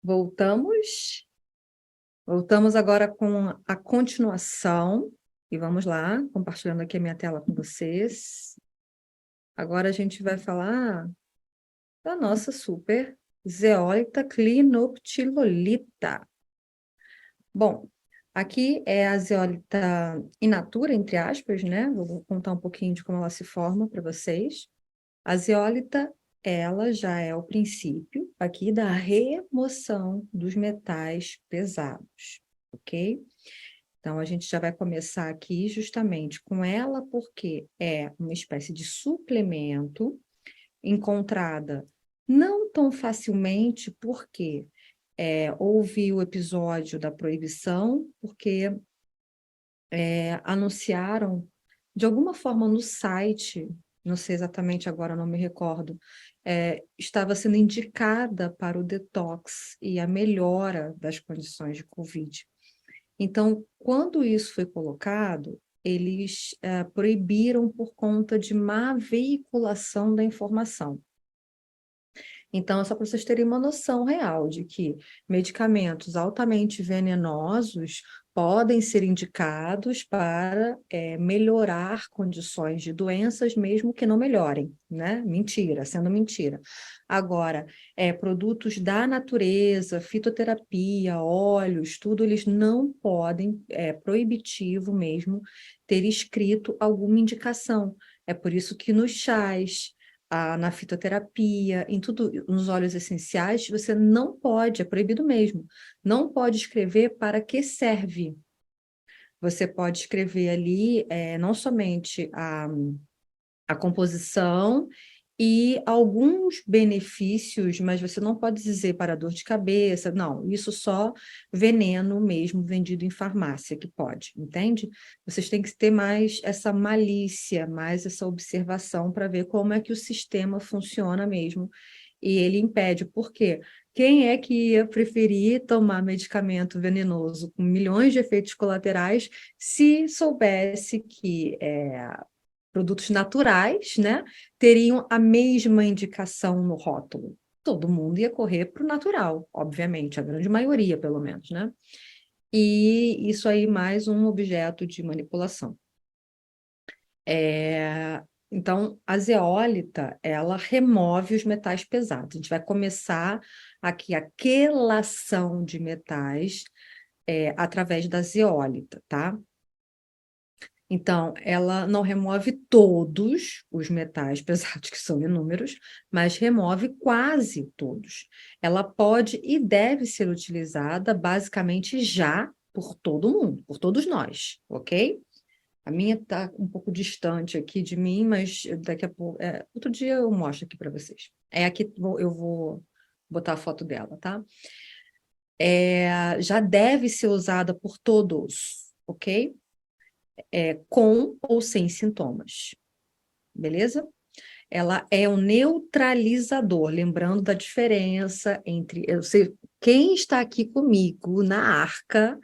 Voltamos. Voltamos agora com a continuação. E vamos lá, compartilhando aqui a minha tela com vocês. Agora a gente vai falar da nossa super zeólita clinoptilolita. Bom, aqui é a zeólita in natura, entre aspas, né? Vou contar um pouquinho de como ela se forma para vocês. A zeólita, ela já é o princípio aqui da remoção dos metais pesados, ok? Então, a gente já vai começar aqui justamente com ela, porque é uma espécie de suplemento encontrada não tão facilmente, porque houve o episódio da proibição, porque anunciaram de alguma forma no site, não sei exatamente agora, não me recordo, estava sendo indicada para o detox e a melhora das condições de Covid. Então, quando isso foi colocado, eles proibiram por conta de má veiculação da informação. Então, é só para vocês terem uma noção real de que medicamentos altamente venenosos podem ser indicados para melhorar condições de doenças, mesmo que não melhorem, né? Mentira, sendo mentira. Agora, produtos da natureza, fitoterapia, óleos, tudo, eles não podem, proibitivo mesmo, ter escrito alguma indicação. É por isso que nos chás, na fitoterapia, em tudo, nos óleos essenciais, você não pode, é proibido mesmo, não pode escrever para que serve. Você pode escrever ali não somente a composição e alguns benefícios, mas você não pode dizer para dor de cabeça, não, isso só veneno mesmo vendido em farmácia que pode, entende? Vocês têm que ter mais essa malícia, mais essa observação para ver como é que o sistema funciona mesmo. E ele impede, por quê? Quem é que ia preferir tomar medicamento venenoso com milhões de efeitos colaterais se soubesse que produtos naturais, né, teriam a mesma indicação no rótulo? Todo mundo ia correr para o natural, obviamente, a grande maioria, pelo menos, né? E isso aí mais um objeto de manipulação. Então, a zeólita, ela remove os metais pesados. A gente vai começar aqui a quelação de metais através da zeólita, tá? Então, ela não remove todos os metais pesados, que são inúmeros, mas remove quase todos. Ela pode e deve ser utilizada basicamente já por todo mundo, por todos nós, ok? A minha está um pouco distante aqui de mim, mas daqui a pouco, outro dia eu mostro aqui para vocês. Aqui eu vou botar a foto dela, tá? Já deve ser usada por todos, ok? Com ou sem sintomas, beleza? Ela é um neutralizador, lembrando da diferença entre... quem está aqui comigo na arca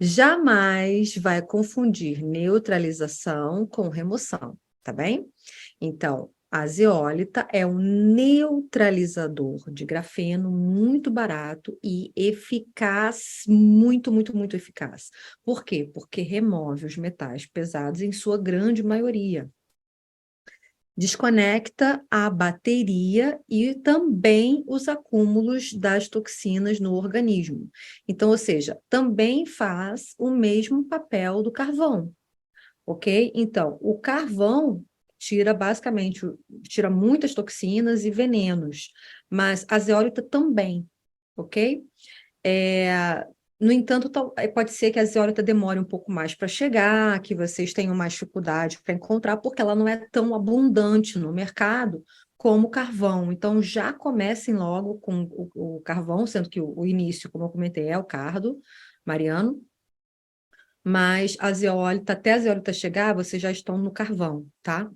jamais vai confundir neutralização com remoção, tá bem? Então, a zeólita é um neutralizador de grafeno muito barato e eficaz, muito, muito, muito eficaz. Por quê? Porque remove os metais pesados em sua grande maioria. Desconecta a bateria e também os acúmulos das toxinas no organismo. Então, ou seja, também faz o mesmo papel do carvão, ok? Então, o carvão tira basicamente, tira muitas toxinas e venenos, mas a zeólita também, ok? No entanto, pode ser que a zeólita demore um pouco mais para chegar, que vocês tenham mais dificuldade para encontrar, porque ela não é tão abundante no mercado como o carvão. Então, já comecem logo com o carvão, sendo que o início, como eu comentei, é o cardo, Mariano, mas a zeólita, até a zeólita chegar, vocês já estão no carvão, tá?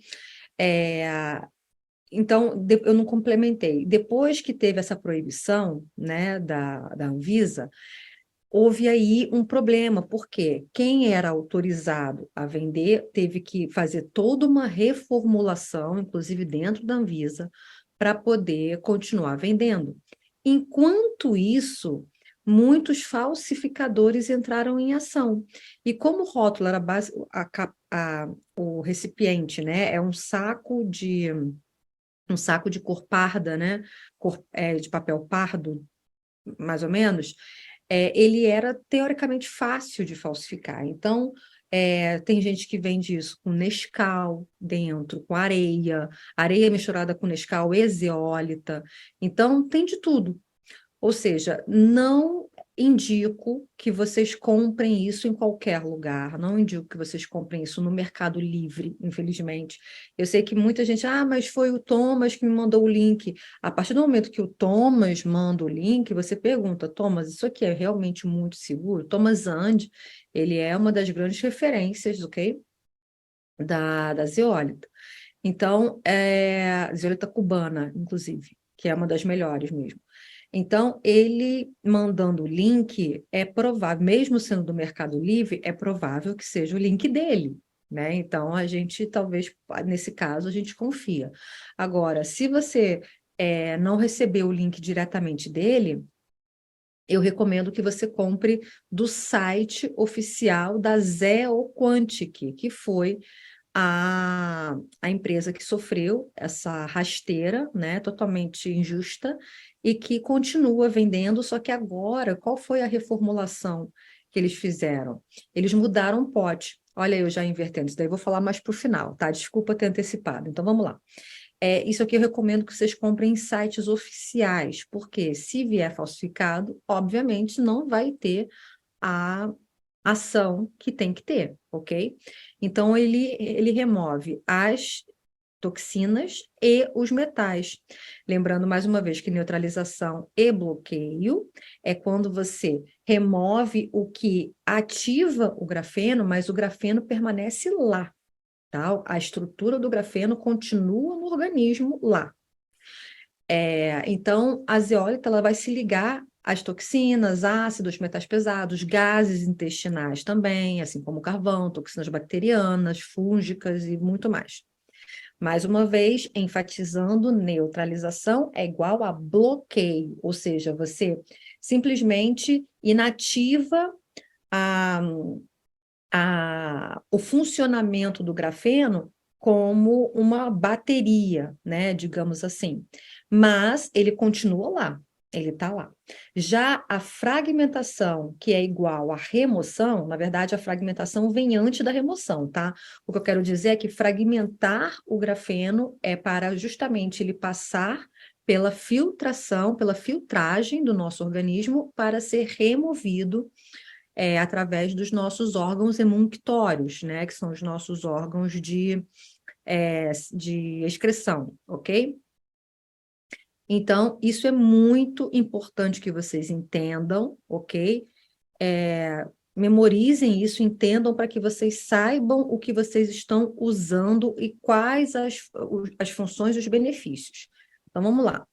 Então, eu não complementei. Depois que teve essa proibição, né, da Anvisa, houve aí um problema, porque quem era autorizado a vender teve que fazer toda uma reformulação, inclusive dentro da Anvisa, para poder continuar vendendo. Enquanto isso, muitos falsificadores entraram em ação. E como o rótulo era o recipiente, né, é um saco de cor parda, né, de papel pardo, mais ou menos, ele era teoricamente fácil de falsificar. Então, tem gente que vende isso com Nescau dentro, com areia misturada com Nescau e zeólita. Então, tem de tudo. Ou seja, não indico que vocês comprem isso em qualquer lugar, não indico que vocês comprem isso no Mercado Livre, infelizmente. Eu sei que muita gente, mas foi o Thomas que me mandou o link. A partir do momento que o Thomas manda o link, você pergunta, Thomas, isso aqui é realmente muito seguro? Thomas And, ele é uma das grandes referências, ok? Da zeólita. Então, zeólita cubana, inclusive, que é uma das melhores mesmo. Então, ele mandando o link, é provável, mesmo sendo do Mercado Livre, é provável que seja o link dele, né? Então, a gente, talvez, nesse caso, a gente confia. Agora, se você não recebeu o link diretamente dele, eu recomendo que você compre do site oficial da Zeoquantic, que foi a empresa que sofreu essa rasteira, né, totalmente injusta, e que continua vendendo, só que agora, qual foi a reformulação que eles fizeram? Eles mudaram o pote. Olha, eu já invertendo, isso daí eu vou falar mais para o final, tá? Desculpa ter antecipado. Então, vamos lá. Isso aqui eu recomendo que vocês comprem em sites oficiais, porque se vier falsificado, obviamente não vai ter a ação que tem que ter, ok? Então, ele remove as toxinas e os metais. Lembrando, mais uma vez, que neutralização e bloqueio é quando você remove o que ativa o grafeno, mas o grafeno permanece lá, tá? A estrutura do grafeno continua no organismo lá. Então, a zeólita ela vai se ligar às toxinas, ácidos, metais pesados, gases intestinais também, assim como carvão, toxinas bacterianas, fúngicas e muito mais. Mais uma vez, enfatizando, neutralização é igual a bloqueio, ou seja, você simplesmente inativa o funcionamento do grafeno como uma bateria, né, digamos assim. Mas ele continua lá, ele está lá. Já a fragmentação, que é igual à remoção, na verdade, a fragmentação vem antes da remoção, tá? O que eu quero dizer é que fragmentar o grafeno é para justamente ele passar pela filtração, pela filtragem do nosso organismo para ser removido através dos nossos órgãos emunctórios, né, que são os nossos órgãos de excreção, ok? Então, isso é muito importante que vocês entendam, ok? Memorizem isso, entendam para que vocês saibam o que vocês estão usando e quais as funções e os benefícios. Então, vamos lá.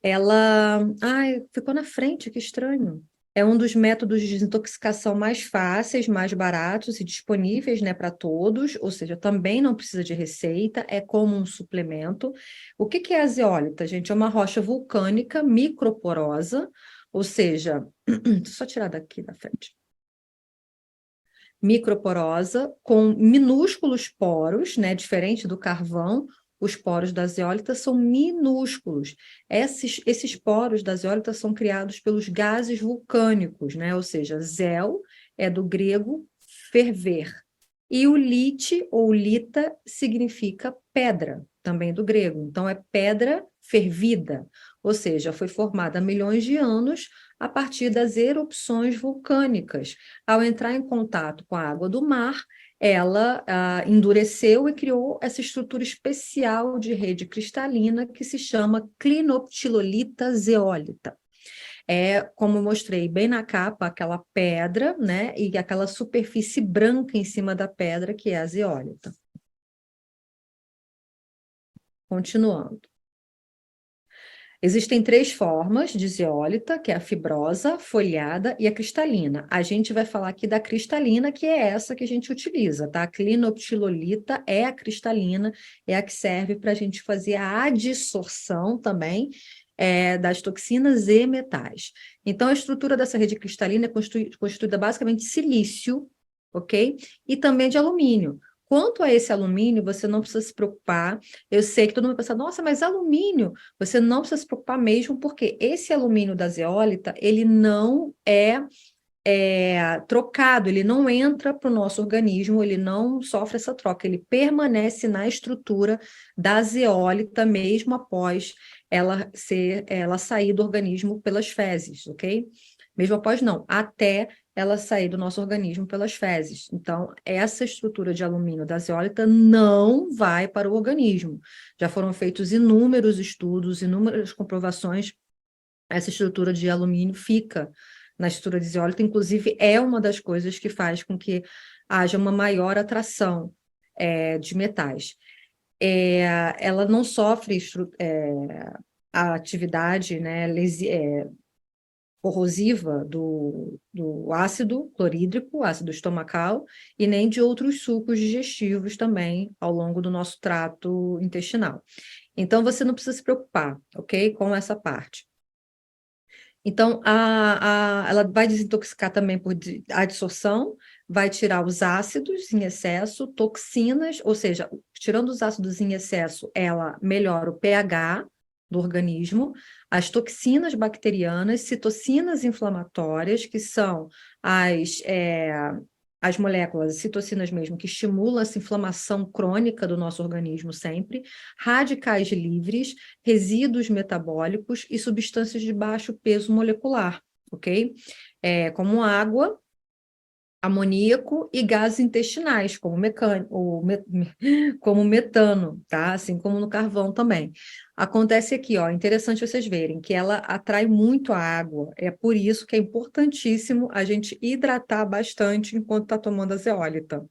Ela... Ai, ficou na frente, que estranho. É um dos métodos de desintoxicação mais fáceis, mais baratos e disponíveis, né, para todos, ou seja, também não precisa de receita, é como um suplemento. O que é a zeólita, gente? É uma rocha vulcânica microporosa, ou seja, deixa eu só tirar daqui da frente. Microporosa, com minúsculos poros, né, diferente do carvão, os poros da zeólita são minúsculos. Esses poros da zeólita são criados pelos gases vulcânicos, né? Ou seja, zel é do grego ferver. E o lite ou lita significa pedra, também do grego. Então, é pedra fervida, ou seja, foi formada há milhões de anos a partir das erupções vulcânicas. Ao entrar em contato com a água do mar, ela endureceu e criou essa estrutura especial de rede cristalina que se chama clinoptilolita zeólita. É, como eu mostrei bem na capa, aquela pedra, né, e aquela superfície branca em cima da pedra, que é a zeólita. Continuando. Existem 3 formas de zeólita, que é a fibrosa, folhada e a cristalina. A gente vai falar aqui da cristalina, que é essa que a gente utiliza, tá? A clinoptilolita é a cristalina, é a que serve para a gente fazer a adsorção também das toxinas e metais. Então, a estrutura dessa rede cristalina é constituída basicamente de silício, ok? E também de alumínio. Quanto a esse alumínio, você não precisa se preocupar. Eu sei que todo mundo pensa, nossa, mas alumínio, você não precisa se preocupar mesmo, porque esse alumínio da zeólita, ele não é trocado, ele não entra para o nosso organismo, ele não sofre essa troca, ele permanece na estrutura da zeólita mesmo após ela sair do organismo pelas fezes, ok? Mesmo após não, até ela sair do nosso organismo pelas fezes. Então, essa estrutura de alumínio da zeólita não vai para o organismo. Já foram feitos inúmeros estudos, inúmeras comprovações, essa estrutura de alumínio fica na estrutura de zeólita, inclusive é uma das coisas que faz com que haja uma maior atração de metais. Ela não sofre a atividade, né, corrosiva do ácido clorídrico, ácido estomacal, e nem de outros sucos digestivos também ao longo do nosso trato intestinal. Então, você não precisa se preocupar, ok, com essa parte. Então, ela vai desintoxicar também por adsorção, vai tirar os ácidos em excesso, toxinas, ou seja, tirando os ácidos em excesso, ela melhora o pH do organismo, as toxinas bacterianas, citocinas inflamatórias, que são as moléculas, as citocinas mesmo, que estimulam essa inflamação crônica do nosso organismo sempre, radicais livres, resíduos metabólicos e substâncias de baixo peso molecular, ok? Como água, amoníaco e gases intestinais, como metano, tá? Assim como no carvão também. Acontece aqui, ó, interessante vocês verem que ela atrai muito a água, é por isso que é importantíssimo a gente hidratar bastante enquanto está tomando a zeólita.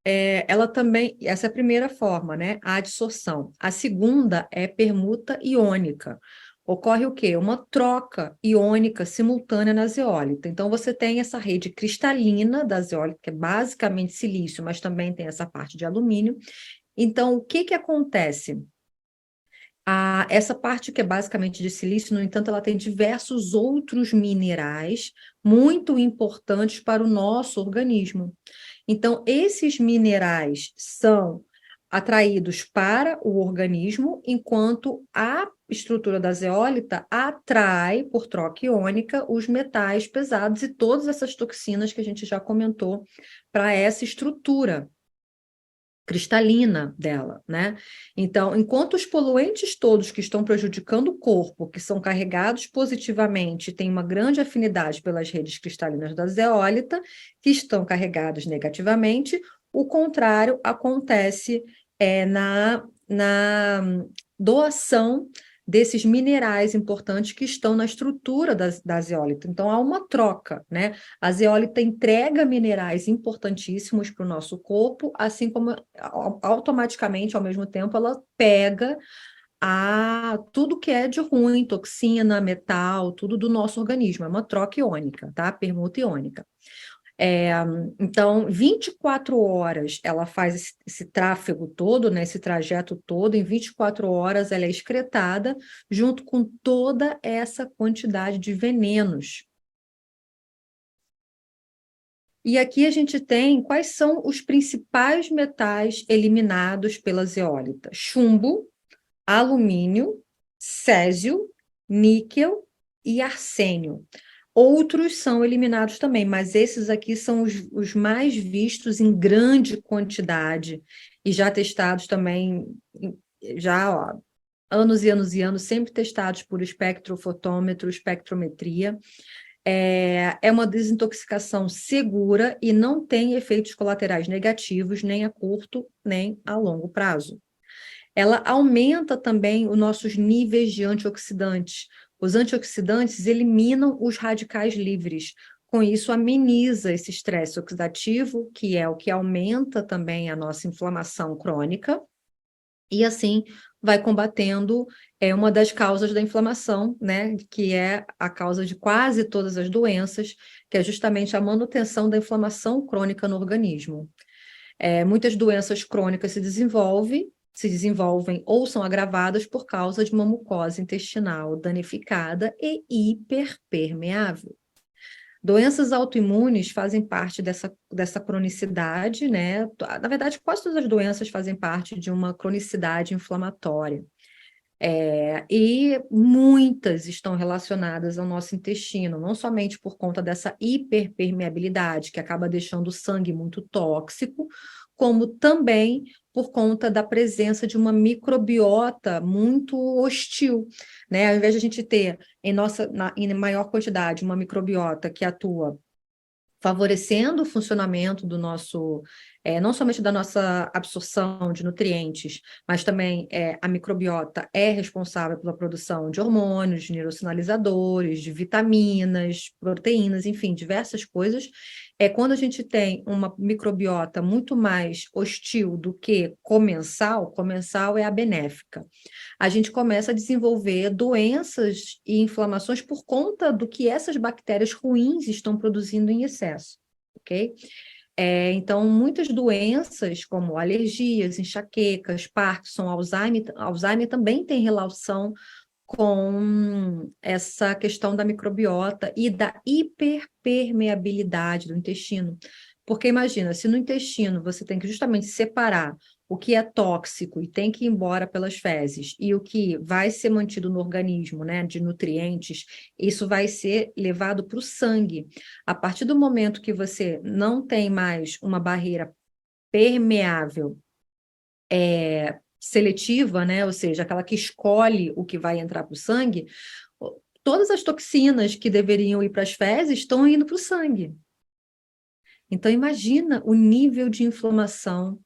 Ela também, essa é a primeira forma, né? A adsorção. A segunda é permuta iônica. Ocorre o quê? Uma troca iônica simultânea na zeólita. Então, você tem essa rede cristalina da zeólita, que é basicamente silício, mas também tem essa parte de alumínio. Então, o que acontece? Essa parte que é basicamente de silício, no entanto, ela tem diversos outros minerais muito importantes para o nosso organismo. Então, esses minerais são atraídos para o organismo, enquanto a estrutura da zeólita atrai, por troca iônica, os metais pesados e todas essas toxinas que a gente já comentou para essa estrutura cristalina dela, né? Então, enquanto os poluentes todos que estão prejudicando o corpo, que são carregados positivamente, têm uma grande afinidade pelas redes cristalinas da zeólita, que estão carregados negativamente, o contrário acontece na doação desses minerais importantes que estão na estrutura da zeólita. Então, há uma troca, né? A zeólita entrega minerais importantíssimos para o nosso corpo, assim como automaticamente, ao mesmo tempo, ela pega tudo que é de ruim, toxina, metal, tudo do nosso organismo. É uma troca iônica, tá? Permuta iônica. Então, 24 horas ela faz esse tráfego todo, né, esse trajeto todo, em 24 horas ela é excretada, junto com toda essa quantidade de venenos. E aqui a gente tem quais são os principais metais eliminados pela zeólita: chumbo, alumínio, césio, níquel e arsênio. Outros são eliminados também, mas esses aqui são os mais vistos em grande quantidade e já testados também, já ó, anos e anos e anos, sempre testados por espectrofotômetro, espectrometria. É uma desintoxicação segura e não tem efeitos colaterais negativos, nem a curto, nem a longo prazo. Ela aumenta também os nossos níveis de antioxidantes. Os antioxidantes eliminam os radicais livres. Com isso, ameniza esse estresse oxidativo, que é o que aumenta também a nossa inflamação crônica, e assim vai combatendo uma das causas da inflamação, né, que é a causa de quase todas as doenças, que é justamente a manutenção da inflamação crônica no organismo. Muitas doenças crônicas se desenvolvem se desenvolvem ou são agravadas por causa de uma mucosa intestinal danificada e hiperpermeável. Doenças autoimunes fazem parte dessa cronicidade, né? Na verdade, quase todas as doenças fazem parte de uma cronicidade inflamatória. E muitas estão relacionadas ao nosso intestino, não somente por conta dessa hiperpermeabilidade, que acaba deixando o sangue muito tóxico, como também por conta da presença de uma microbiota muito hostil, né? Ao invés de a gente ter em maior quantidade uma microbiota que atua favorecendo o funcionamento do nosso, não somente da nossa absorção de nutrientes, mas também a microbiota é responsável pela produção de hormônios, de neurosinalizadores, de vitaminas, proteínas, enfim, diversas coisas. Quando a gente tem uma microbiota muito mais hostil do que comensal é a benéfica. A gente começa a desenvolver doenças e inflamações por conta do que essas bactérias ruins estão produzindo em excesso, ok? Então, muitas doenças, como alergias, enxaquecas, Parkinson, Alzheimer também têm relação com essa questão da microbiota e da hiperpermeabilidade do intestino. Porque imagina, se no intestino você tem que justamente separar o que é tóxico e tem que ir embora pelas fezes, e o que vai ser mantido no organismo, né, de nutrientes, isso vai ser levado para o sangue. A partir do momento que você não tem mais uma barreira permeável, seletiva, né, ou seja, aquela que escolhe o que vai entrar para o sangue, todas as toxinas que deveriam ir para as fezes estão indo para o sangue. Então, imagina o nível de inflamação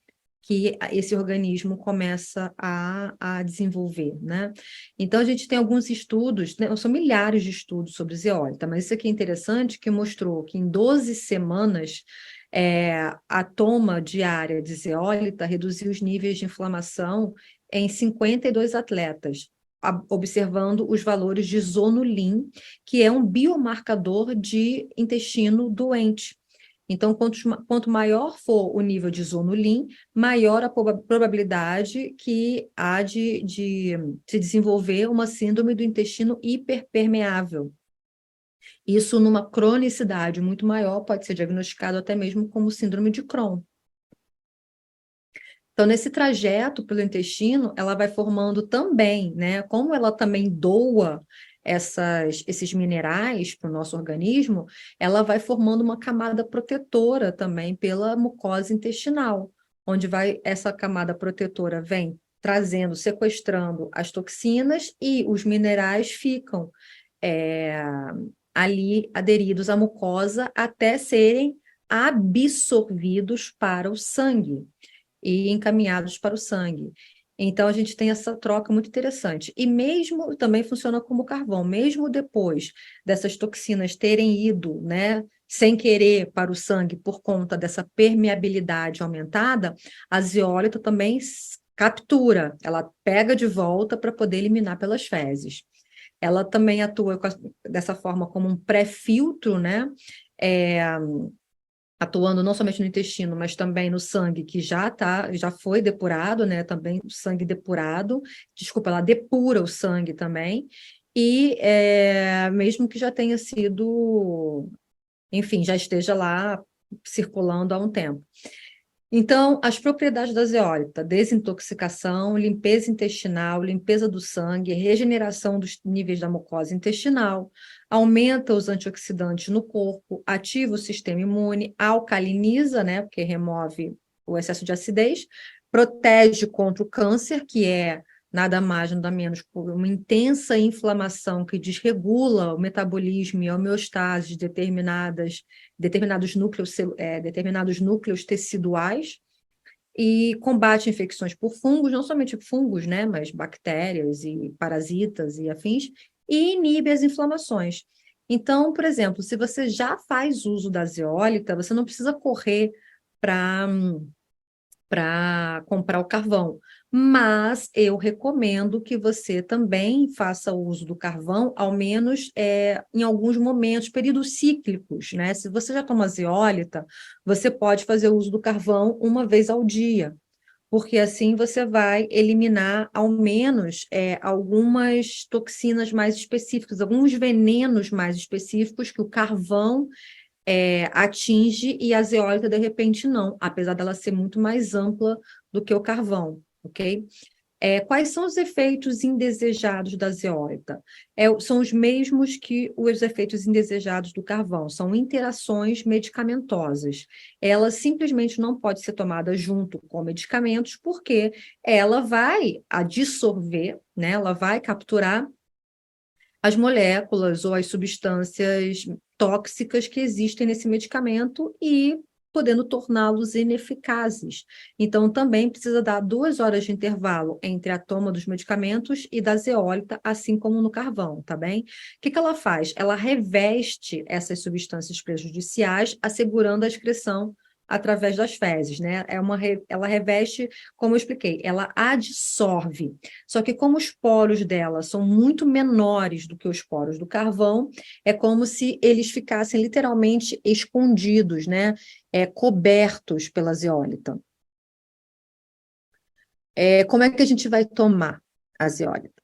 que esse organismo começa a desenvolver, né? Então, a gente tem alguns estudos, né? São milhares de estudos sobre zeólita, mas isso aqui é interessante, que mostrou que em 12 semanas, a toma diária de zeólita reduziu os níveis de inflamação em 52 atletas, observando os valores de zonulin, que é um biomarcador de intestino doente. Então, quanto maior for o nível de zonulin, maior a probabilidade que há de se desenvolver uma síndrome do intestino hiperpermeável. Isso, numa cronicidade muito maior, pode ser diagnosticado até mesmo como síndrome de Crohn. Então, nesse trajeto pelo intestino, ela vai formando também, né? Como ela também doa esses minerais para o nosso organismo, ela vai formando uma camada protetora também pela mucosa intestinal, onde essa camada protetora vem trazendo, sequestrando as toxinas e os minerais ficam ali aderidos à mucosa até serem absorvidos para o sangue e encaminhados para o sangue. Então, a gente tem essa troca muito interessante. E mesmo, também funciona como carvão, mesmo depois dessas toxinas terem ido, né, sem querer para o sangue por conta dessa permeabilidade aumentada, a zeólita também captura, ela pega de volta para poder eliminar pelas fezes. Ela também atua dessa forma como um pré-filtro, né, atuando não somente no intestino, mas também no sangue, que já foi depurado, né? Também o sangue depurado, desculpa, ela depura o sangue também, e mesmo que já tenha sido, enfim, já esteja lá circulando há um tempo. Então, as propriedades da zeólita: desintoxicação, limpeza intestinal, limpeza do sangue, regeneração dos níveis da mucosa intestinal, aumenta os antioxidantes no corpo, ativa o sistema imune, alcaliniza, né, porque remove o excesso de acidez, protege contra o câncer, que é nada mais, nada menos por uma intensa inflamação que desregula o metabolismo e a homeostase de determinados núcleos teciduais, e combate infecções por fungos, não somente fungos, né, mas bactérias e parasitas e afins, e inibe as inflamações. Então, por exemplo, se você já faz uso da zeólita, você não precisa correr para comprar o carvão. Mas eu recomendo que você também faça uso do carvão, ao menos em alguns momentos, períodos cíclicos, né? Se você já toma zeólita, você pode fazer uso do carvão uma vez ao dia, porque assim você vai eliminar ao menos algumas toxinas mais específicas, alguns venenos mais específicos que o carvão atinge e a zeólita, de repente, não, apesar dela ser muito mais ampla do que o carvão, ok? Quais são os efeitos indesejados da zeólita? São os mesmos que os efeitos indesejados do carvão, são interações medicamentosas. Ela simplesmente não pode ser tomada junto com medicamentos, porque ela vai dissolver, né? Ela vai capturar as moléculas ou as substâncias tóxicas que existem nesse medicamento e podendo torná-los ineficazes. Então, também precisa dar 2 horas de intervalo entre a toma dos medicamentos e da zeólita, assim como no carvão, tá bem? O que ela faz? Ela reveste essas substâncias prejudiciais, assegurando a excreção através das fezes, né? Ela reveste, como eu expliquei, ela adsorve. Só que como os poros dela são muito menores do que os poros do carvão, é como se eles ficassem literalmente escondidos, né? Cobertos pela zeólita. Como é que a gente vai tomar a zeólita?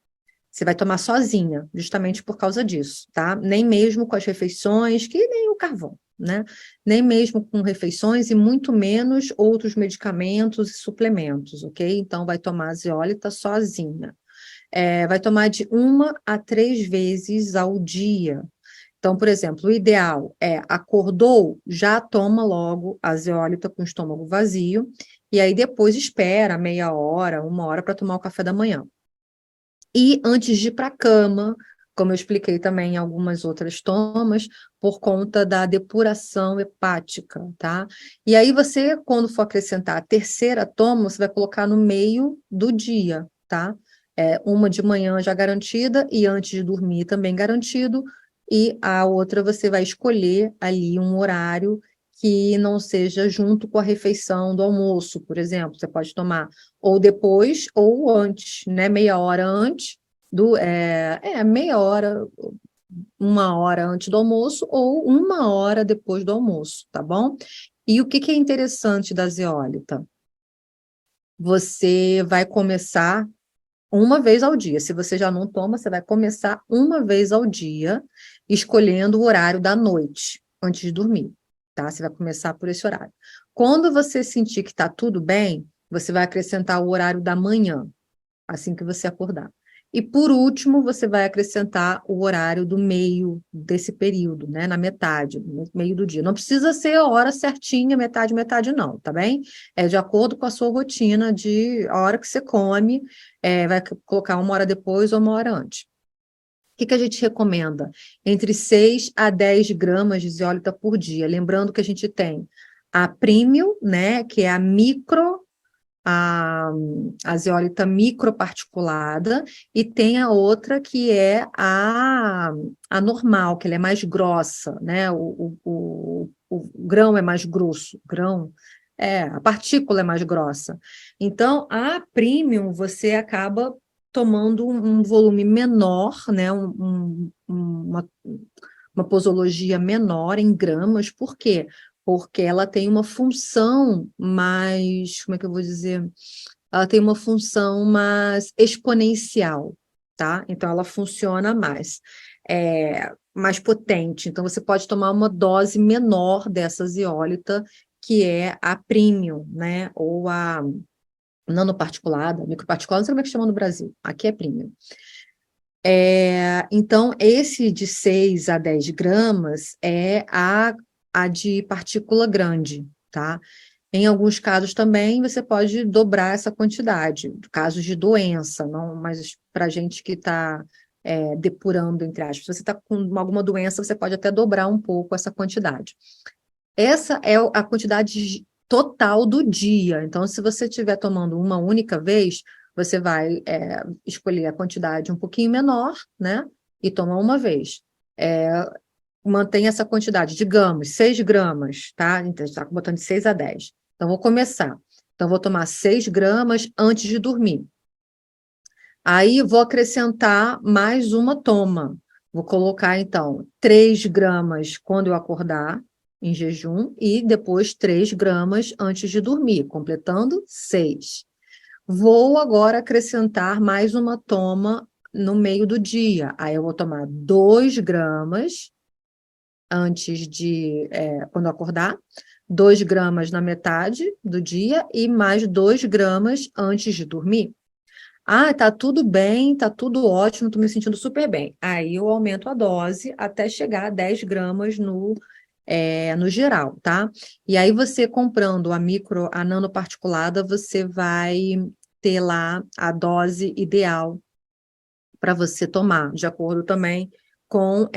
Você vai tomar sozinha, justamente por causa disso, tá? Nem mesmo com as refeições, que nem o carvão, né? Nem mesmo com refeições e muito menos outros medicamentos e suplementos, ok? Então, vai tomar a zeólita sozinha. Vai tomar de 1 a 3 vezes ao dia. Então, por exemplo, o ideal acordou, já toma logo a zeólita com o estômago vazio, e aí depois espera meia hora, 1 hora para tomar o café da manhã. E antes de ir para a cama, como eu expliquei também em algumas outras tomas, por conta da depuração hepática, tá? E aí você, quando for acrescentar a terceira toma, você vai colocar no meio do dia, tá? Uma de manhã já garantida e antes de dormir também garantido, e a outra você vai escolher ali um horário que não seja junto com a refeição do almoço, por exemplo. Você pode tomar ou depois ou antes, né? Meia hora antes meia hora, 1 hora antes do almoço ou 1 hora depois do almoço, tá bom? E o que que é interessante da zeólita? Você vai começar uma vez ao dia. Se você já não toma, você vai começar uma vez ao dia, escolhendo o horário da noite, antes de dormir, tá? Você vai começar por esse horário. Quando você sentir que está tudo bem, você vai acrescentar o horário da manhã, assim que você acordar. E, por último, você vai acrescentar o horário do meio desse período, né? Na metade, no meio do dia. Não precisa ser a hora certinha, metade, metade, não, tá bem? É de acordo com a sua rotina de a hora que você come, vai colocar 1 hora depois ou 1 hora antes. O que que a gente recomenda? Entre 6 a 10 gramas de zeólita por dia. Lembrando que a gente tem a premium, né? Que é a a, a zeólita microparticulada, e tem a outra que é a normal, que ela é mais grossa, né? O grão é mais grosso, a partícula é mais grossa. Então, a premium você acaba tomando um volume menor, né? Uma posologia menor em gramas, por quê? Porque ela tem uma função mais, como é que eu vou dizer? Ela tem uma função mais exponencial, tá? Então, ela funciona mais potente. Então, você pode tomar uma dose menor dessa zeólita, que é a premium, né? Ou a nanoparticulada, microparticulada, não sei como é que chama no Brasil. Aqui é premium. Então, esse de 6 a 10 gramas é a de partícula grande, tá? Em alguns casos também você pode dobrar essa quantidade, casos de doença, não, mas para gente que está depurando, entre aspas, se você está com alguma doença, você pode até dobrar um pouco essa quantidade. Essa é a quantidade total do dia. Então, se você estiver tomando uma única vez, você vai escolher a quantidade um pouquinho menor, né? E toma uma vez. Mantém essa quantidade, digamos, 6 gramas, tá? Então, está botando de 6 a 10. Então, vou começar. Então, vou tomar 6 gramas antes de dormir. Aí, vou acrescentar mais uma toma. Vou colocar, então, 3 gramas quando eu acordar, em jejum, e depois 3 gramas antes de dormir, completando 6. Vou agora acrescentar mais uma toma no meio do dia. Aí eu vou tomar 2 gramas antes quando acordar, 2 gramas na metade do dia e mais 2 gramas antes de dormir. Ah, tá tudo bem, tá tudo ótimo, tô me sentindo super bem. Aí eu aumento a dose até chegar a 10 gramas no geral, tá? E aí você comprando a nanoparticulada, você vai ter lá a dose ideal para você tomar, de acordo também com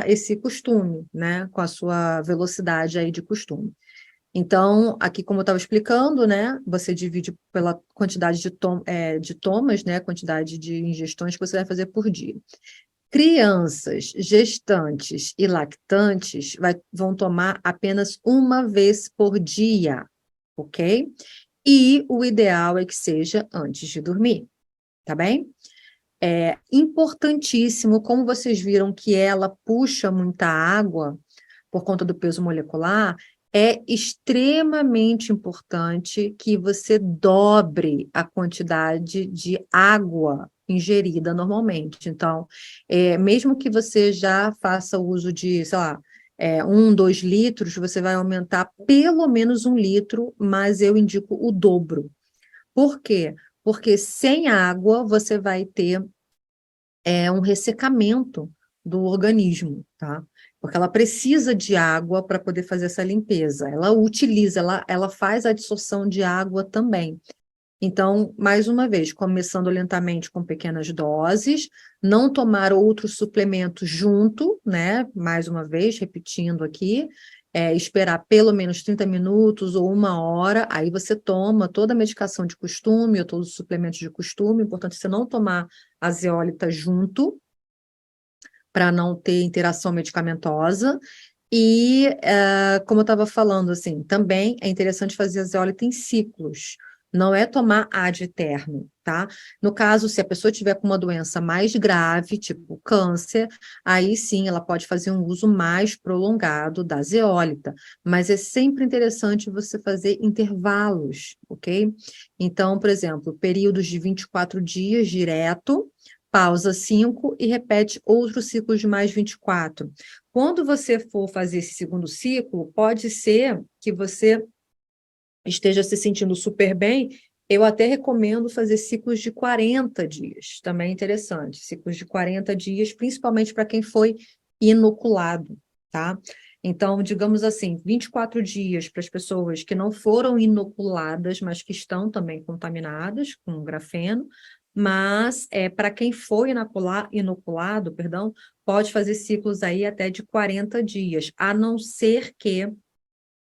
esse costume, né? Com a sua velocidade aí de costume. Então, aqui, como eu estava explicando, né? Você divide pela quantidade de tomas, né? Quantidade de ingestões que você vai fazer por dia. Crianças, gestantes e lactantes vão tomar apenas uma vez por dia, ok? E o ideal é que seja antes de dormir, tá bem? É importantíssimo, como vocês viram que ela puxa muita água por conta do peso molecular, é extremamente importante que você dobre a quantidade de água ingerida normalmente. Então, mesmo que você já faça uso de, sei lá, 2 litros, você vai aumentar pelo menos 1 litro, mas eu indico o dobro. Por quê? Porque sem água você vai ter um ressecamento do organismo, tá? Porque ela precisa de água para poder fazer essa limpeza. Ela faz a absorção de água também. Então, mais uma vez, começando lentamente com pequenas doses, não tomar outros suplementos junto, né? Mais uma vez, repetindo aqui, esperar pelo menos 30 minutos ou 1 hora, aí você toma toda a medicação de costume ou todos os suplementos de costume, importante você não tomar a zeólita junto, para não ter interação medicamentosa. E, como eu estava falando, assim, também é interessante fazer a zeólita em ciclos. Não é tomar ad eterno, tá? No caso, se a pessoa tiver com uma doença mais grave, tipo câncer, aí sim ela pode fazer um uso mais prolongado da zeólita. Mas é sempre interessante você fazer intervalos, ok? Então, por exemplo, períodos de 24 dias direto, pausa 5 e repete outro ciclo de mais 24. Quando você for fazer esse segundo ciclo, pode ser que você esteja se sentindo super bem. Eu até recomendo fazer ciclos de 40 dias, também é interessante. Ciclos de 40 dias, principalmente para quem foi inoculado, tá? Então, digamos assim, 24 dias para as pessoas que não foram inoculadas, mas que estão também contaminadas com grafeno, mas para quem foi inoculado, perdão, pode fazer ciclos aí até de 40 dias, a não ser que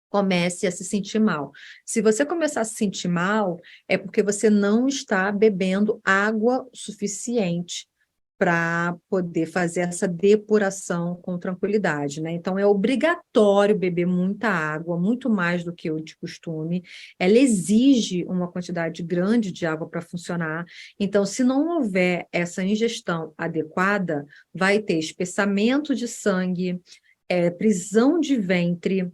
comece a se sentir mal. Se você começar a se sentir mal, é porque você não está bebendo água suficiente para poder fazer essa depuração com tranquilidade, né? Então, é obrigatório beber muita água, muito mais do que o de costume. Ela exige uma quantidade grande de água para funcionar. Então, se não houver essa ingestão adequada, vai ter espessamento de sangue, prisão de ventre,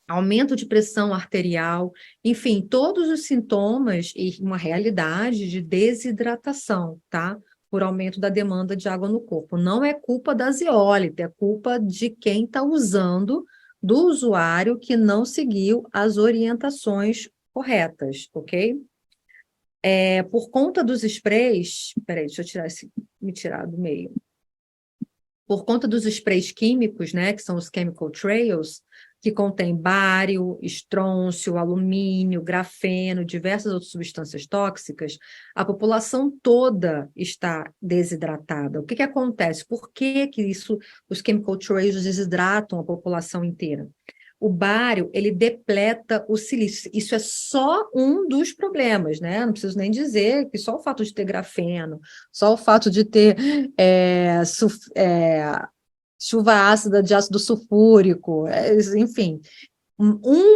aumento de pressão arterial, enfim, todos os sintomas e uma realidade de desidratação, tá? Por aumento da demanda de água no corpo. Não é culpa da zeólita, é culpa de quem está usando, do usuário que não seguiu as orientações corretas, ok? Por conta dos sprays, peraí, deixa eu me tirar do meio. Por conta dos sprays químicos, né, que são os chemical trails, que contém bário, estrôncio, alumínio, grafeno, diversas outras substâncias tóxicas, a população toda está desidratada. O que acontece? Por que os chemical trails desidratam a população inteira? O bário, ele depleta o silício. Isso é só um dos problemas, né? Não preciso nem dizer que só o fato de ter grafeno, só o fato de ter chuva ácida de ácido sulfúrico, enfim.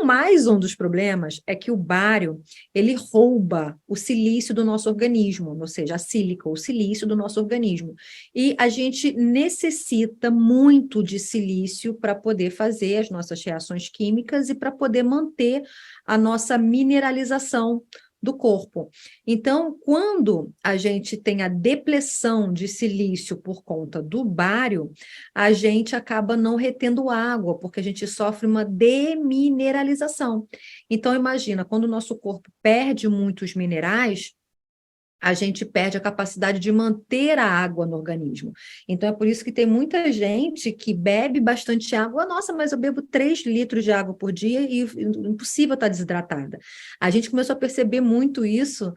Mais um dos problemas é que o bário, ele rouba o silício do nosso organismo, ou seja, a sílica, o silício do nosso organismo. E a gente necessita muito de silício para poder fazer as nossas reações químicas e para poder manter a nossa mineralização, do corpo. Então, quando a gente tem a depressão de silício por conta do bário, a gente acaba não retendo água, porque a gente sofre uma demineralização. Então, imagina, quando o nosso corpo perde muitos minerais, a gente perde a capacidade de manter a água no organismo. Então, é por isso que tem muita gente que bebe bastante água. Nossa, mas eu bebo 3 litros de água por dia e impossível estar desidratada. A gente começou a perceber muito isso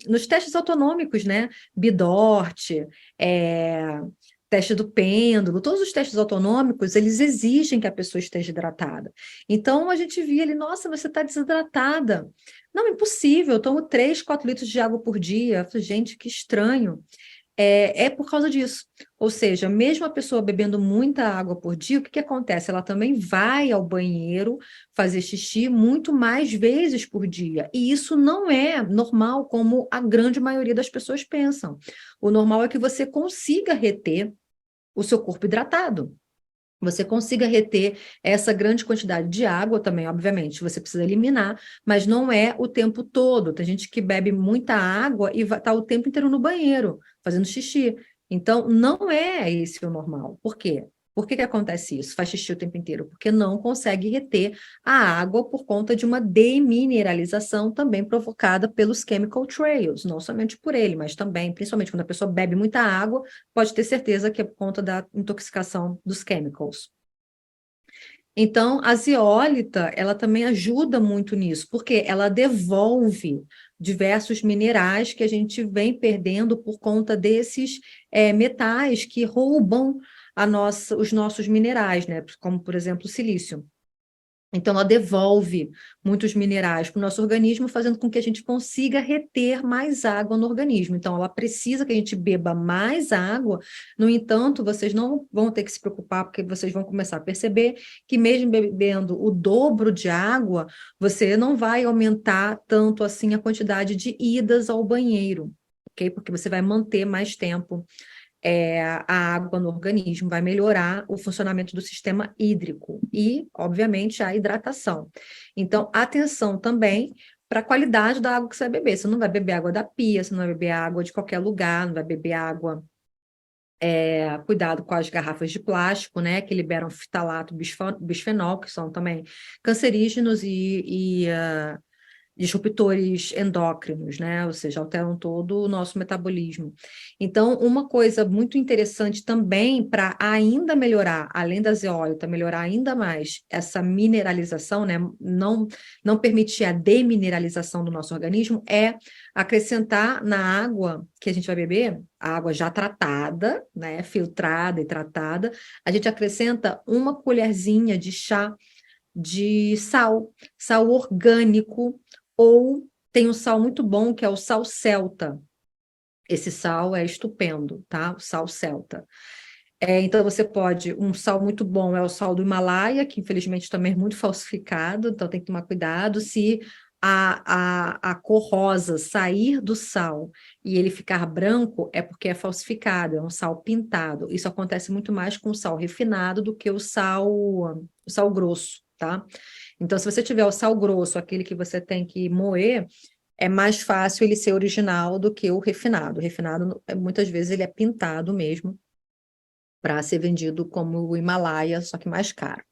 nos testes autonômicos, né? Bidort, teste do pêndulo, todos os testes autonômicos, eles exigem que a pessoa esteja hidratada. Então, a gente via ali, nossa, você está desidratada. Não, impossível, eu tomo 3, 4 litros de água por dia. Eu falei, gente, que estranho. É por causa disso. Ou seja, mesmo a pessoa bebendo muita água por dia, o que que acontece? Ela também vai ao banheiro fazer xixi muito mais vezes por dia. E isso não é normal, como a grande maioria das pessoas pensam. O normal é que você consiga reter o seu corpo hidratado. Você consiga reter essa grande quantidade de água também, obviamente, você precisa eliminar, mas não é o tempo todo. Tem gente que bebe muita água e está o tempo inteiro no banheiro, fazendo xixi. Então, não é esse o normal. Por quê? Por que que acontece isso? Faz xixi o tempo inteiro? Porque não consegue reter a água por conta de uma demineralização também provocada pelos chemical trails, não somente por ele, mas também, principalmente quando a pessoa bebe muita água, pode ter certeza que é por conta da intoxicação dos chemicals. Então, a zeólita, ela também ajuda muito nisso, porque ela devolve diversos minerais que a gente vem perdendo por conta desses metais que roubam os nossos minerais, né? Como, por exemplo, o silício. Então, ela devolve muitos minerais para o nosso organismo, fazendo com que a gente consiga reter mais água no organismo. Então, ela precisa que a gente beba mais água. No entanto, vocês não vão ter que se preocupar, porque vocês vão começar a perceber que, mesmo bebendo o dobro de água, você não vai aumentar tanto assim a quantidade de idas ao banheiro, ok? Porque você vai manter mais tempo a água no organismo, vai melhorar o funcionamento do sistema hídrico e, obviamente, a hidratação. Então, atenção também para a qualidade da água que você vai beber. Você não vai beber água da pia, você não vai beber água de qualquer lugar, não vai beber água. Cuidado com as garrafas de plástico, né, que liberam fitalato, bisfenol, que são também cancerígenos e disruptores endócrinos, né? Ou seja, alteram todo o nosso metabolismo. Então, uma coisa muito interessante também para ainda melhorar, além da zeólita, melhorar ainda mais essa mineralização, né? Não permitir a demineralização do nosso organismo, é acrescentar na água que a gente vai beber, a água já tratada, né? Filtrada e tratada, a gente acrescenta uma colherzinha de chá de sal orgânico, ou tem um sal muito bom, que é o sal celta. Esse sal é estupendo, tá? O sal celta. Então, você pode... Um sal muito bom é o sal do Himalaia, que infelizmente também é muito falsificado, então tem que tomar cuidado. Se a cor rosa sair do sal e ele ficar branco, é porque é falsificado, é um sal pintado. Isso acontece muito mais com o sal refinado do que o sal grosso, tá? Então, se você tiver o sal grosso, aquele que você tem que moer, é mais fácil ele ser original do que o refinado. O refinado, muitas vezes, ele é pintado mesmo para ser vendido como o Himalaia, só que mais caro.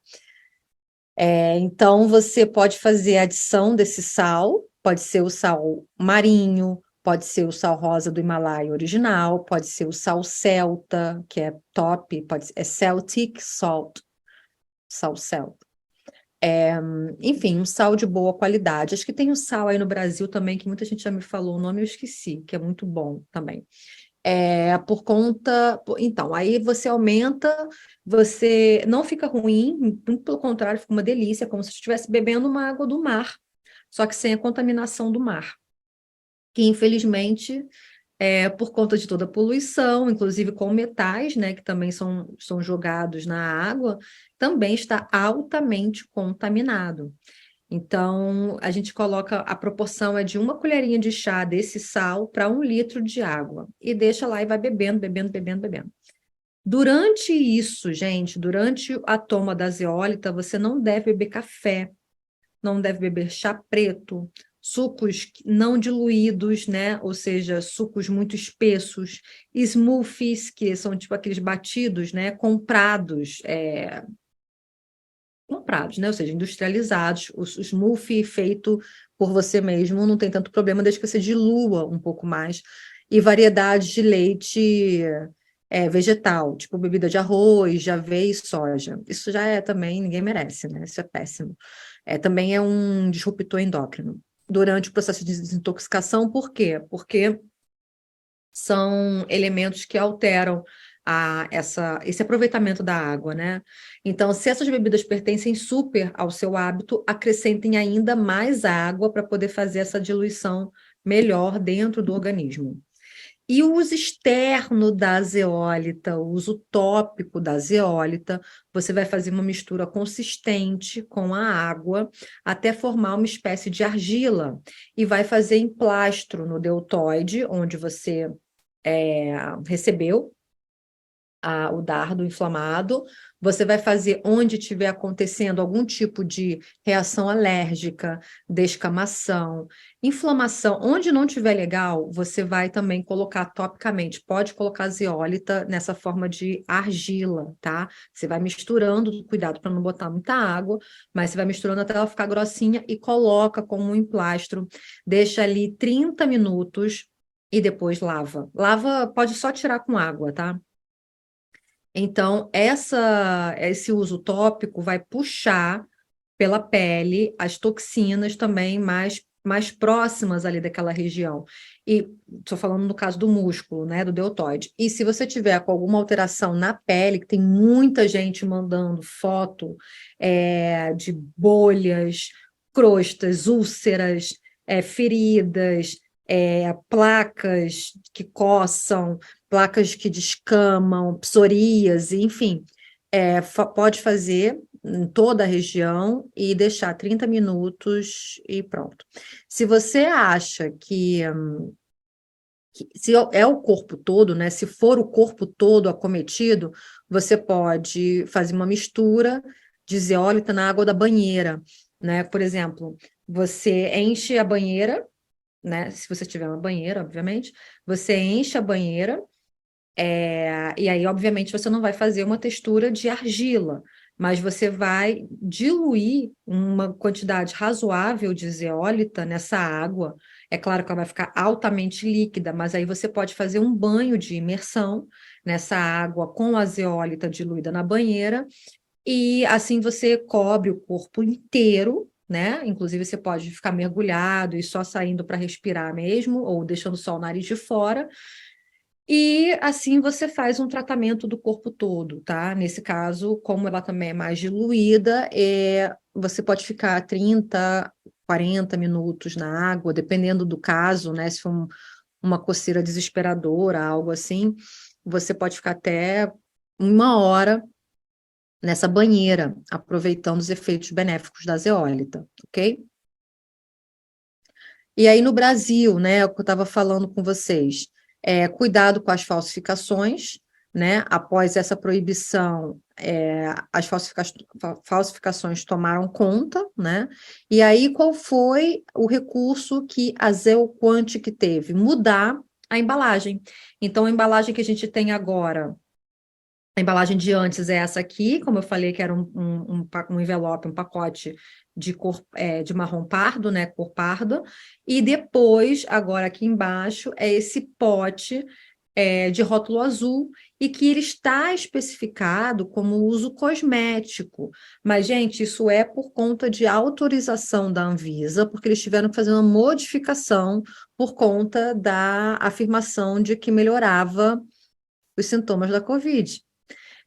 Então, você pode fazer a adição desse sal, pode ser o sal marinho, pode ser o sal rosa do Himalaia original, pode ser o sal celta, que é top, é Celtic salt, sal celta. Enfim, um sal de boa qualidade. Acho que tem um sal aí no Brasil também, que muita gente já me falou o nome, eu esqueci, que é muito bom também. Então, aí você aumenta, você não fica ruim, muito pelo contrário, fica uma delícia, como se estivesse bebendo uma água do mar, só que sem a contaminação do mar. Que, infelizmente, por conta de toda a poluição, inclusive com metais, né, que também são jogados na água, também está altamente contaminado. Então, a gente coloca, a proporção é de uma colherinha de chá desse sal para 1 litro de água. E deixa lá e vai bebendo, bebendo, bebendo, bebendo. Durante isso, gente, durante a toma da zeólita, você não deve beber café. não deve beber chá preto, sucos não diluídos, né? Ou seja, sucos muito espessos, smoothies, que são tipo aqueles batidos, né? Comprados, né? Ou seja, industrializados. O smoothie feito por você mesmo não tem tanto problema, desde que você dilua um pouco mais. E variedades de leite vegetal, tipo bebida de arroz, de aveia e soja. Isso já é também, ninguém merece, né? Isso é péssimo. Também é um disruptor endócrino. Durante o processo de desintoxicação, por quê? Porque são elementos que alteram esse aproveitamento da água, né? Então, se essas bebidas pertencem super ao seu hábito, acrescentem ainda mais água para poder fazer essa diluição melhor dentro do organismo. E o uso externo da zeólita, o uso tópico da zeólita, você vai fazer uma mistura consistente com a água até formar uma espécie de argila e vai fazer emplastro no deltoide, onde você recebeu o dardo inflamado, você vai fazer onde estiver acontecendo algum tipo de reação alérgica, descamação, inflamação, onde não estiver legal, você vai também colocar topicamente, pode colocar zeólita nessa forma de argila, tá? Você vai misturando, cuidado para não botar muita água, mas você vai misturando até ela ficar grossinha e coloca como um emplastro, deixa ali 30 minutos e depois lava. Lava, pode só tirar com água, tá? Então, esse uso tópico vai puxar pela pele as toxinas também mais próximas ali daquela região. E estou falando no caso do músculo, né, do deltoide. E se você tiver com alguma alteração na pele, que tem muita gente mandando foto de bolhas, crostas, úlceras, feridas, placas que coçam, placas que descamam, psoríase, enfim, pode fazer em toda a região e deixar 30 minutos e pronto. Se você acha que se é o corpo todo, né? Se for o corpo todo acometido, você pode fazer uma mistura de zeólita na água da banheira, né? Por exemplo, você enche a banheira, né? Se você tiver uma banheira, obviamente, você enche a banheira e aí, obviamente, você não vai fazer uma textura de argila, mas você vai diluir uma quantidade razoável de zeólita nessa água. É claro que ela vai ficar altamente líquida, mas aí você pode fazer um banho de imersão nessa água com a zeólita diluída na banheira, e assim você cobre o corpo inteiro. Né? Inclusive, você pode ficar mergulhado e só saindo para respirar mesmo, ou deixando só o nariz de fora. E assim você faz um tratamento do corpo todo, tá? Nesse caso, como ela também é mais diluída, você pode ficar 30, 40 minutos na água, dependendo do caso, né? Se for uma coceira desesperadora, algo assim, você pode ficar até 1 hora nessa banheira, aproveitando os efeitos benéficos da zeólita, ok? E aí no Brasil, né, o que eu estava falando com vocês, cuidado com as falsificações, né? Após essa proibição, as falsificações tomaram conta, né? E aí qual foi o recurso que a Zeoquantic teve? Mudar a embalagem. Então, a embalagem que a gente tem agora, a embalagem de antes é essa aqui, como eu falei, que era um envelope, um pacote de marrom pardo, né, cor parda, e depois, agora aqui embaixo, é esse pote de rótulo azul, e que ele está especificado como uso cosmético. Mas, gente, isso é por conta de autorização da Anvisa, porque eles tiveram que fazer uma modificação por conta da afirmação de que melhorava os sintomas da Covid.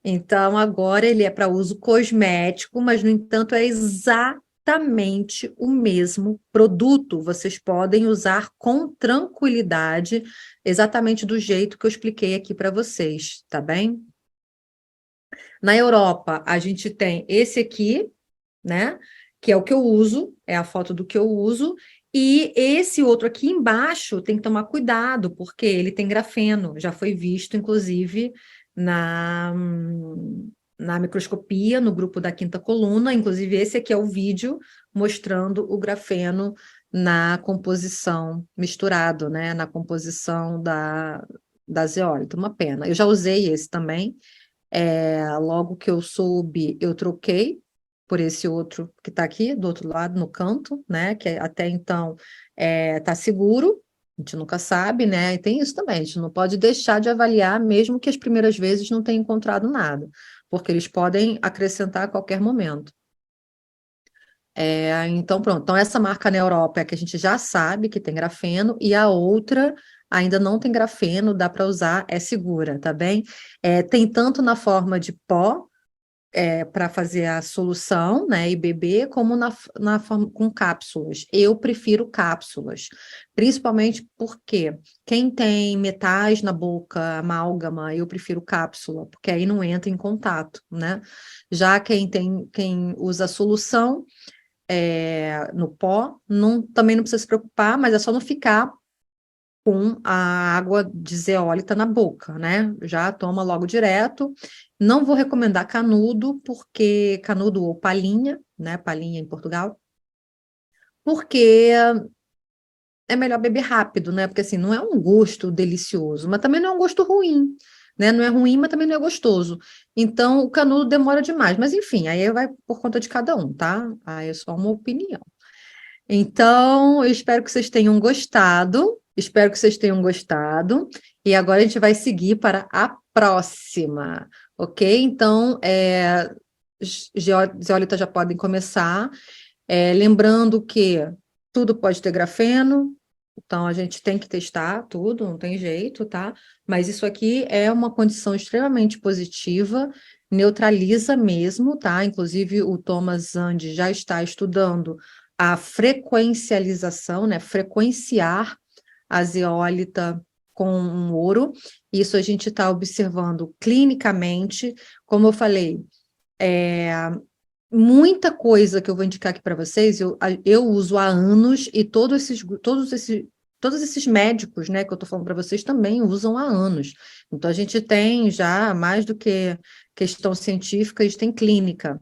Então, agora ele é para uso cosmético, mas, no entanto, é exatamente o mesmo produto. Vocês podem usar com tranquilidade, exatamente do jeito que eu expliquei aqui para vocês, tá bem? Na Europa, a gente tem esse aqui, né? Que é o que eu uso, é a foto do que eu uso, e esse outro aqui embaixo tem que tomar cuidado, porque ele tem grafeno, já foi visto, inclusive, na, na microscopia, no grupo da quinta coluna. Inclusive, esse aqui é o vídeo mostrando o grafeno na composição misturado, né? Na composição da zeólita. Uma pena. Eu já usei esse também. Logo que eu soube, eu troquei por esse outro que está aqui, do outro lado, no canto, né? Que até então está seguro, a gente nunca sabe, né? E tem isso também, a gente não pode deixar de avaliar, mesmo que as primeiras vezes não tenha encontrado nada, porque eles podem acrescentar a qualquer momento. Então, pronto. Então, essa marca na Europa é que a gente já sabe que tem grafeno, e a outra ainda não tem grafeno, dá para usar, é segura, tá bem? Tem tanto na forma de pó, para fazer a solução, né, e beber, como na forma com cápsulas. Eu prefiro cápsulas, principalmente porque quem tem metais na boca, amálgama, eu prefiro cápsula, porque aí não entra em contato, né? Já quem usa solução no pó, também não precisa se preocupar, mas é só não ficar com a água de zeólita na boca, né? Já toma logo direto. Não vou recomendar canudo, porque canudo ou palhinha, né? Palhinha em Portugal, porque é melhor beber rápido, né? Porque assim, não é um gosto delicioso, mas também não é um gosto ruim, né? Não é ruim, mas também não é gostoso. Então, o canudo demora demais. Mas enfim, aí vai por conta de cada um, tá? Aí é só uma opinião. Então, eu espero que vocês tenham gostado. Espero que vocês tenham gostado. E agora a gente vai seguir para a próxima, ok? Então, zeólitas já podem começar. Lembrando que tudo pode ter grafeno, então a gente tem que testar tudo, não tem jeito, tá? Mas isso aqui é uma condição extremamente positiva, neutraliza mesmo, tá? Inclusive o Thomas Zandi já está estudando a frequencialização, né? Frequenciar a zeólita com um ouro. Isso a gente está observando clinicamente, como eu falei, muita coisa que eu vou indicar aqui para vocês, eu uso há anos, e todos esses médicos, né, que eu estou falando para vocês também usam há anos. Então, a gente tem já mais do que questão científica, a gente tem clínica.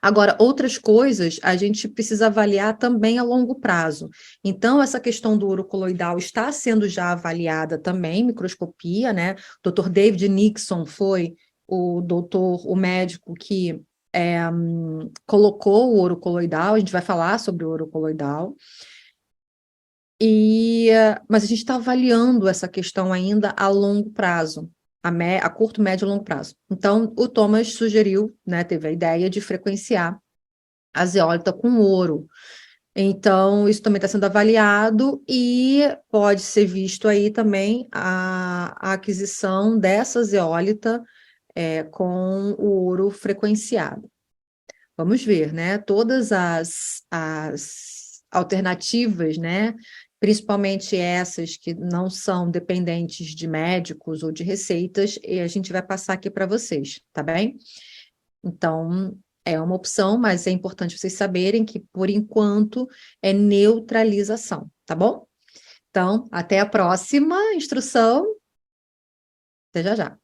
Agora, outras coisas a gente precisa avaliar também a longo prazo. Então, essa questão do ouro coloidal está sendo já avaliada também, microscopia, né? O Dr. David Nixon foi o médico que colocou o ouro coloidal, a gente vai falar sobre o ouro coloidal. Mas a gente está avaliando essa questão ainda a longo prazo, a curto, médio e longo prazo. Então, o Thomas sugeriu, né, teve a ideia de frequenciar a zeólita com ouro. Então, isso também está sendo avaliado, e pode ser visto aí também a aquisição dessa zeólita com o ouro frequenciado. Vamos ver, né? Todas as alternativas, né? Principalmente essas que não são dependentes de médicos ou de receitas, e a gente vai passar aqui para vocês, tá bem? Então, é uma opção, mas é importante vocês saberem que, por enquanto, é neutralização, tá bom? Então, até a próxima instrução. Até já já.